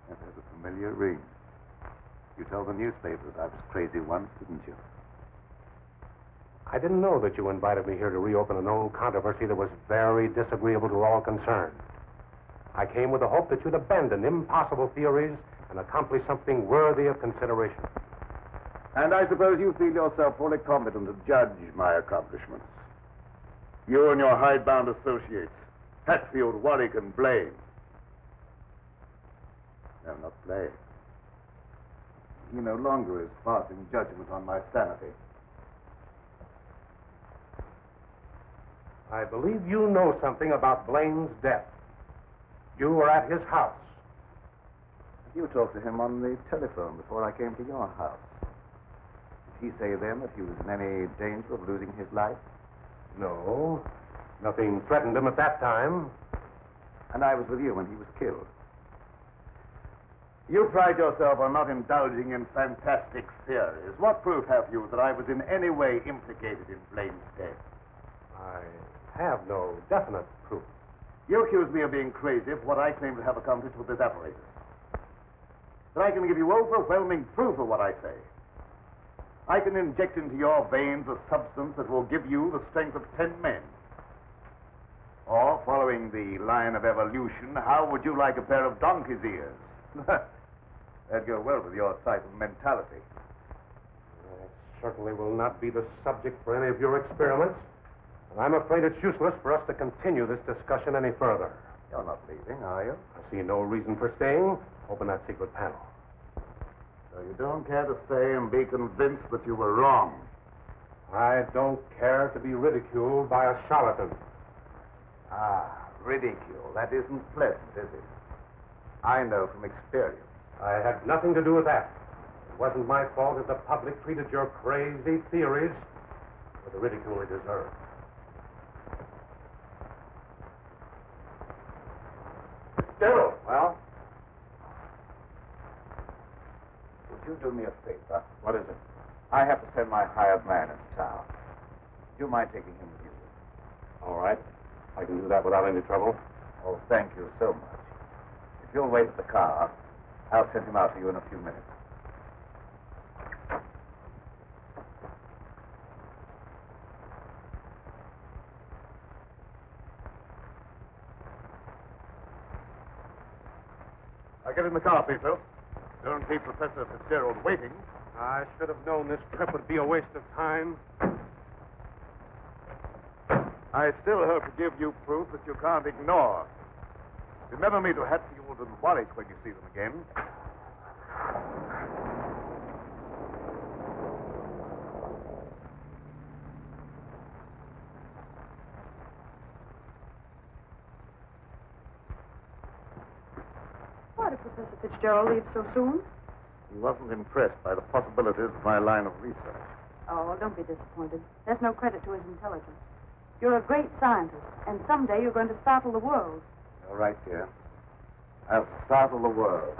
That has a familiar ring. You told the newspapers I was crazy once, didn't you? I didn't know that you invited me here to reopen an old controversy that was very disagreeable to all concerned. I came with the hope that you'd abandon impossible theories and accomplish something worthy of consideration. And I suppose you feel yourself fully competent to judge my accomplishments. You and your hidebound associates, Hatfield, Warwick, and Blaine. No, not Blaine. He no longer is passing judgment on my sanity. I believe you know something about Blaine's death. You were at his house. You talked to him on the telephone before I came to your house. Did he say then that he was in any danger of losing his life? No. Nothing threatened him at that time. And I was with you when he was killed. You pride yourself on not indulging in fantastic theories. What proof have you that I was in any way implicated in Blaine's death? I have no definite proof. You accuse me of being crazy for what I claim to have accomplished with this apparatus. But I can give you overwhelming proof of what I say. I can inject into your veins a substance that will give you the strength of 10 men. Or, following the line of evolution, how would you like a pair of donkey's ears? That'd go well with your type of mentality. It certainly will not be the subject for any of your experiments. And I'm afraid it's useless for us to continue this discussion any further. You're not leaving, are you? I see no reason for staying. Open that secret panel. So you don't care to stay and be convinced that you were wrong? I don't care to be ridiculed by a charlatan. Ah, ridicule. That isn't pleasant, is it? I know from experience. I had nothing to do with that. It wasn't my fault if the public treated your crazy theories with the ridicule they deserve. General. Well? Would you do me a favor? What is it? I have to send my hired man into town. Do you mind taking him with you? All right. I can do that without any trouble. Oh, thank you so much. If you'll wait at the car, I'll send him out to you in a few minutes. Now get in the car, Neufeld. Don't keep Professor Fitzgerald waiting. I should have known this trip would be a waste of time. I still hope to give you proof that you can't ignore. Remember me to Hatfield and Warwick when you see them again. Why did Professor Fitzgerald leave so soon? He wasn't impressed by the possibilities of my line of research. Oh, don't be disappointed. There's no credit to his intelligence. You're a great scientist, and someday you're going to startle the world. You're right, dear. I'll startle the world.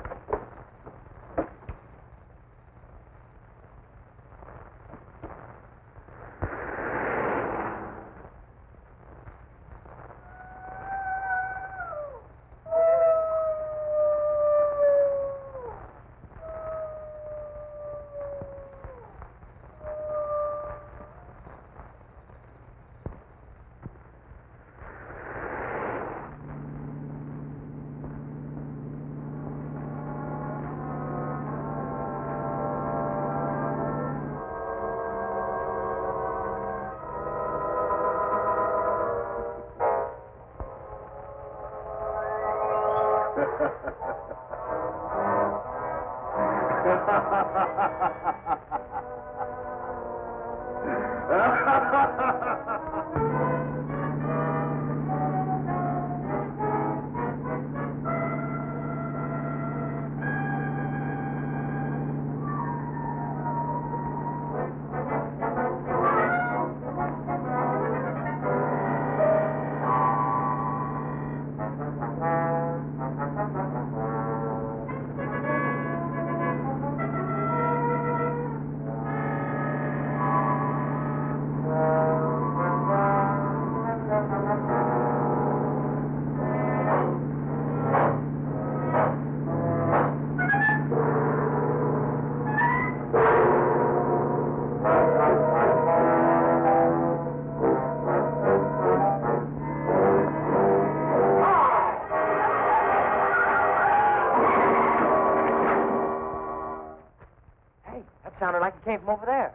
Sounded like it came from over there.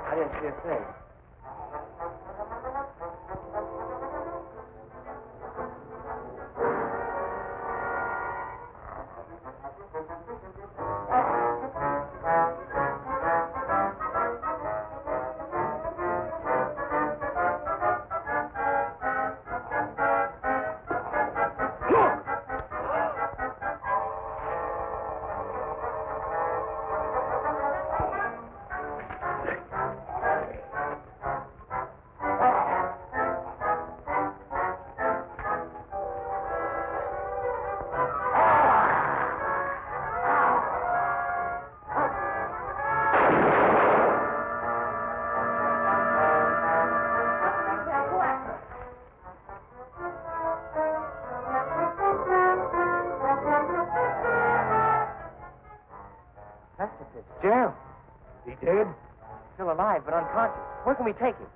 I didn't see a thing. alive but unconscious. Where can we take him?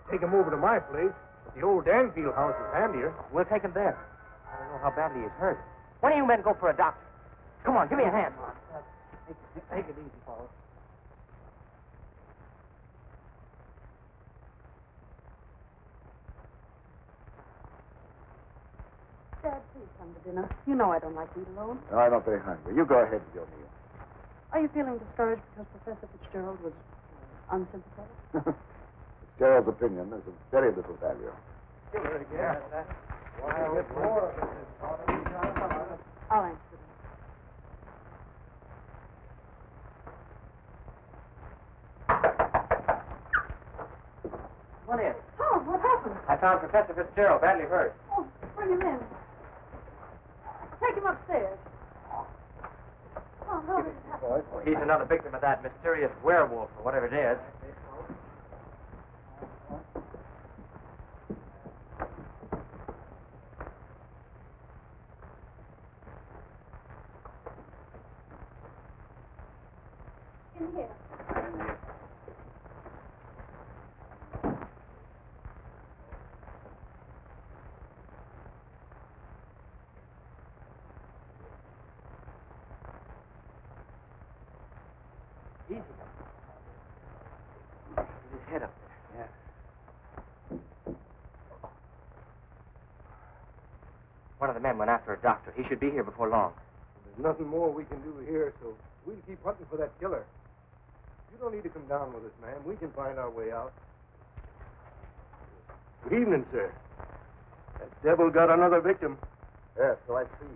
Take him over to my place. But the old Danfield house is handier. We'll take him there. I don't know how badly he's hurt. One of you men go for a doctor. Come on, give me a hand. Take it easy, fellas. Dad, please come to dinner. You know I don't like to eat alone. No, I'm not very hungry. You go ahead with your meal. Are you feeling discouraged because Professor Fitzgerald was unsympathetic? Gerald's opinion is of very little value. I'll answer them. Come on in. Oh, what happened? I found Professor Fitzgerald badly hurt. Oh, bring him in. Take him upstairs. Oh, how did it happen? Well, he's another victim of that mysterious werewolf or whatever it is. In here. Easy. Get his head up there. Yeah. One of the men went after a doctor. He should be here before long. There's nothing more we can do here, so we'll keep hunting for that killer. You don't need to come down with us, ma'am. We can find our way out. Good evening, sir. That devil got another victim. Yes, so I see.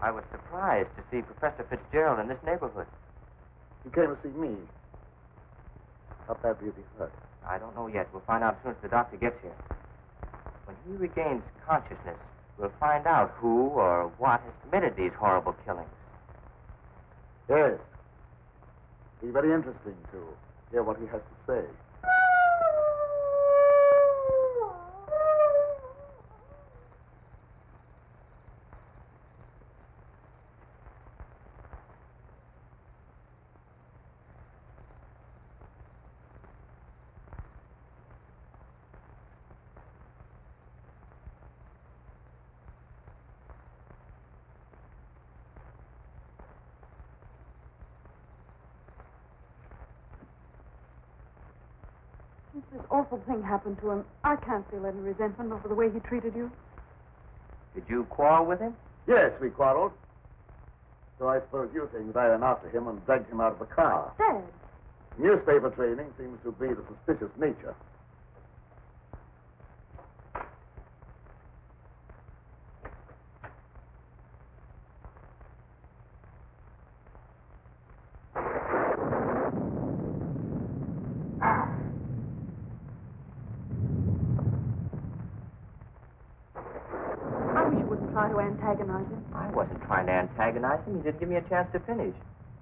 I was surprised to see Professor Fitzgerald in this neighborhood. You came to see me. How badly is he hurt? I don't know yet. We'll find out as soon as the doctor gets here. When he regains consciousness, we'll find out who or what has committed these horrible killings. Yes. Be very interesting to hear what he has to say. Since this awful thing happened to him, I can't feel any resentment over the way he treated you. Did you quarrel with him? Yes, we quarreled. So I suppose you think that I ran after him and dragged him out of the car. Dad. Newspaper training seems to breed a suspicious nature. Try to antagonize him. I wasn't trying to antagonize him. He didn't give me a chance to finish.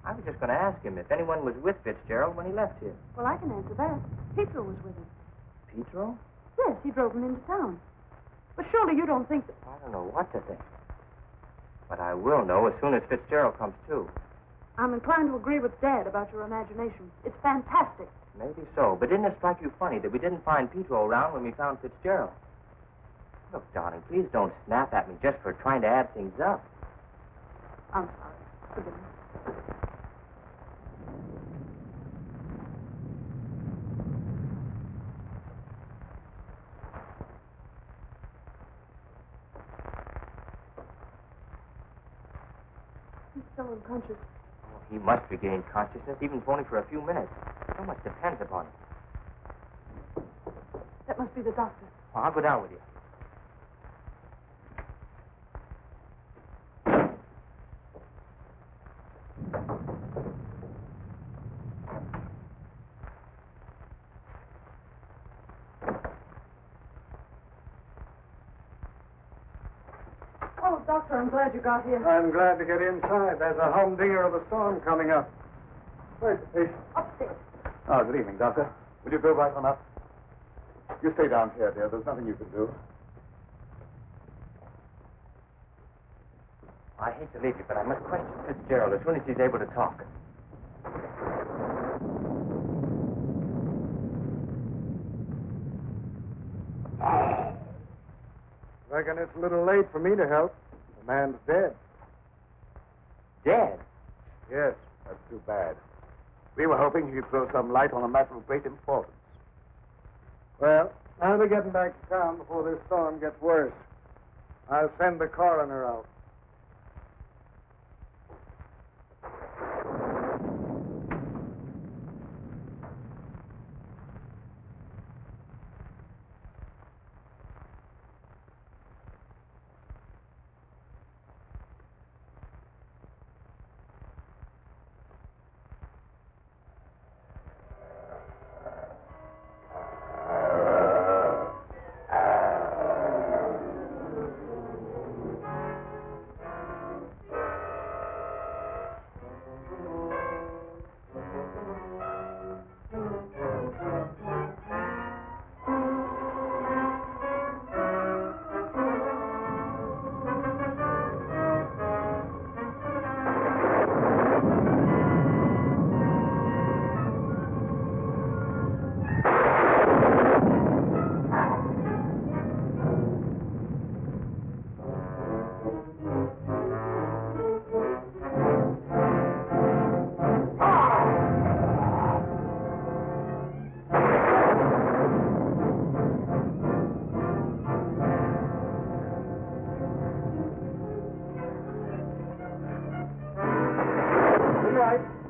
I was just going to ask him if anyone was with Fitzgerald when he left here. Well, I can answer that. Pietro was with him. Pietro? Yes, he drove him into town. But surely you don't think that... I don't know what to think. But I will know as soon as Fitzgerald comes to. I'm inclined to agree with Dad about your imagination. It's fantastic. Maybe so. But didn't it strike you funny that we didn't find Pietro around when we found Fitzgerald? Look, darling, please don't snap at me just for trying to add things up. I'm sorry. Forgive me. He's still unconscious. Oh, he must regain consciousness, even if only for a few minutes. So much depends upon it. That must be the doctor. Well, I'll go down with you. Oh, Doctor, I'm glad you got here. I'm glad to get inside. There's a humdinger of a storm coming up. Where's the patient? Upstairs. Oh, good evening, Doctor. Will you go right on up? You stay down here, dear. There's nothing you can do. I hate to leave you, but I must question Fitzgerald as soon as he's able to talk. Reckon it's a little late for me to help. The man's dead. Dead? Yes, that's too bad. We were hoping he'd throw some light on a matter of great importance. Well, I'll be getting back to town before this storm gets worse. I'll send the coroner out.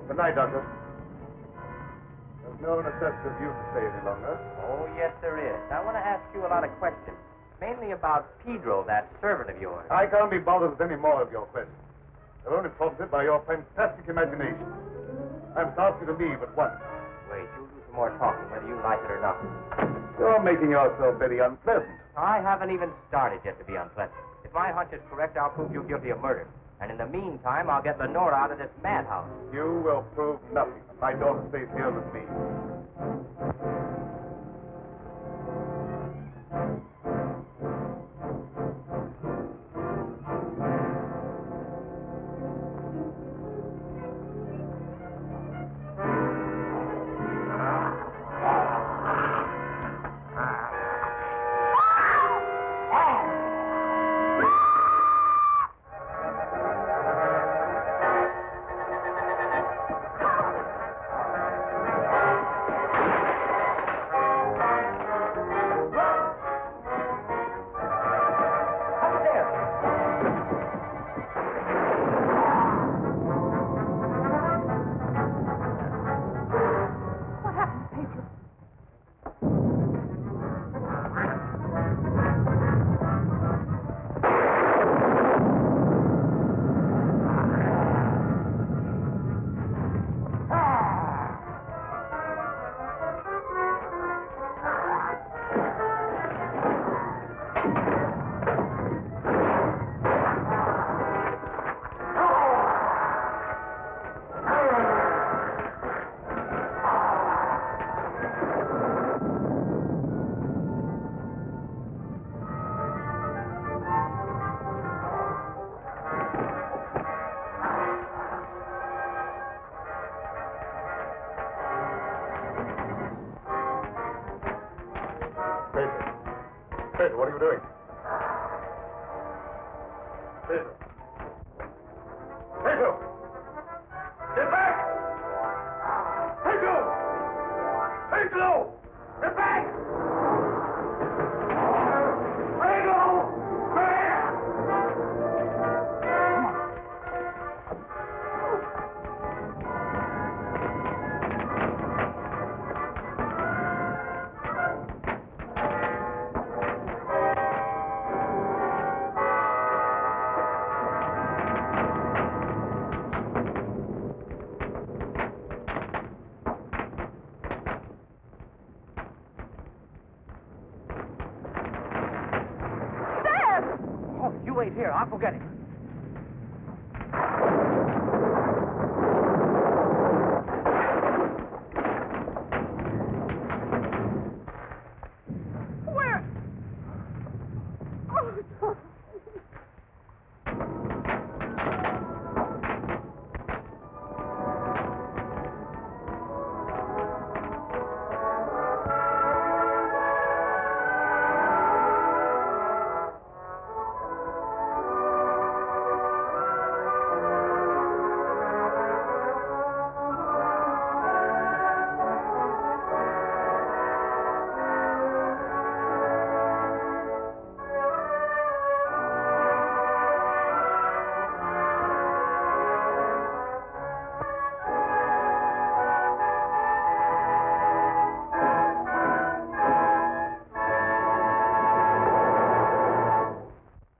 Good night, Doctor. There's no necessity for you to stay any longer. Oh, yes, there is. I want to ask you a lot of questions, mainly about Pedro, that servant of yours. I can't be bothered with any more of your questions. They're only prompted by your fantastic imagination. I must ask you to leave at once. Wait, you'll do some more talking, whether you like it or not. You're making yourself very unpleasant. I haven't even started yet to be unpleasant. If my hunch is correct, I'll prove you guilty of murder. And in the meantime, I'll get Lenora out of this madhouse. You will prove nothing. My daughter stays here with me. Pedro, what are you doing? Pedro. Pedro! Get back! Pedro! Pedro! Get back! Pedro! Wait here. I'll go get him.